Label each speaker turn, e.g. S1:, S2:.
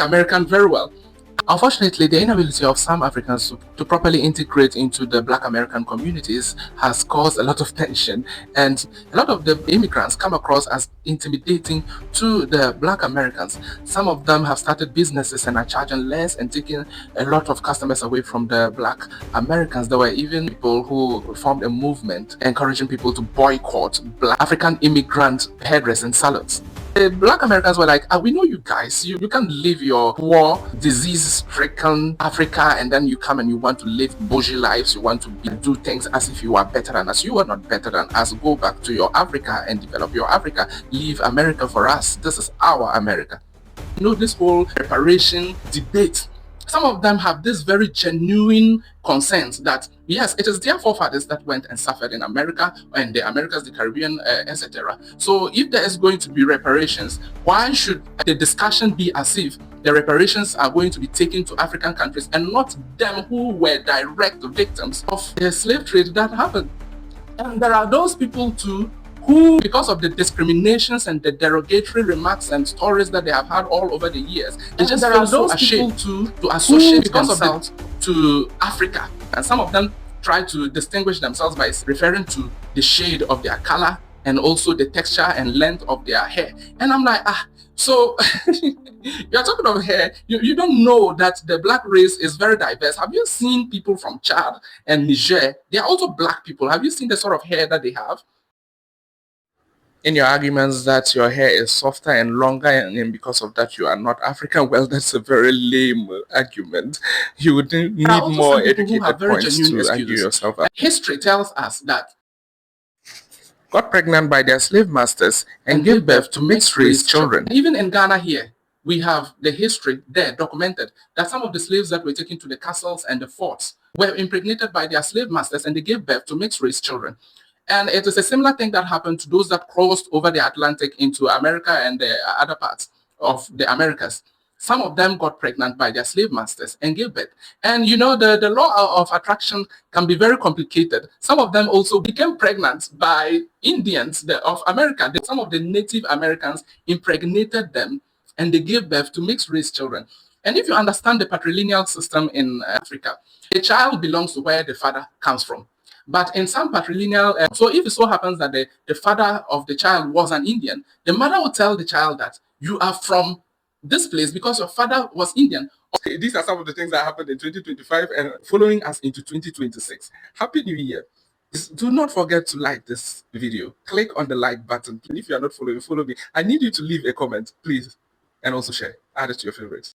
S1: American very well. Unfortunately, the inability of some Africans to properly integrate into the Black American communities has caused a lot of tension, and a lot of the immigrants come across as intimidating to the Black Americans. Some of them have started businesses and are charging less and taking a lot of customers away from the Black Americans. There were even people who formed a movement encouraging people to boycott Black African immigrant hairdressing salons. The Black Americans were like, we know you guys, you can't live your poor, disease-stricken Africa and then you come and you want to live bougie lives, you want to do things as if you are better than us. You are not better than us. Go back to your Africa and develop your Africa. Leave America for us. This is our America. You know, this whole reparation debate, some of them have this very genuine concerns that yes, it is their forefathers that went and suffered in America and the Americas, the Caribbean, etc. So if there is going to be reparations, why should the discussion be as if the reparations are going to be taken to African countries and not them who were direct victims of the slave trade that happened? And there are those people too who, because of the discriminations and the derogatory remarks and stories that they have had all over the years, they just feel so ashamed to associate themselves to Africa. And some of them try to distinguish themselves by referring to the shade of their color and also the texture and length of their hair. And I'm like, so you're talking about hair, you don't know that the Black race is very diverse. Have you seen people from Chad and Niger? They are also Black people. Have you seen the sort of hair that they have? In your arguments that your hair is softer and longer and because of that you are not African, well, that's a very lame argument. You would need more educated points to argue yourself out. History tells us that got pregnant by their slave masters and gave birth to mixed-race children. Even in Ghana here, we have the history there documented that some of the slaves that were taken to the castles and the forts were impregnated by their slave masters and they gave birth to mixed-race children. And it is a similar thing that happened to those that crossed over the Atlantic into America and the other parts of the Americas. Some of them got pregnant by their slave masters and gave birth. And you know, the law of attraction can be very complicated. Some of them also became pregnant by Indians of America. Some of the Native Americans impregnated them and they gave birth to mixed race children. And if you understand the patrilineal system in Africa, a child belongs to where the father comes from. But in some patrilineal, so if it so happens that the father of the child was an Indian, the mother will tell the child that you are from this place because your father was Indian. Okay, these are some of the things that happened in 2025 and following us into 2026. Happy New Year. Do not forget to like this video. Click on the like button. If you are not following, follow me. I need you to leave a comment, please. And also share. Add it to your favorites.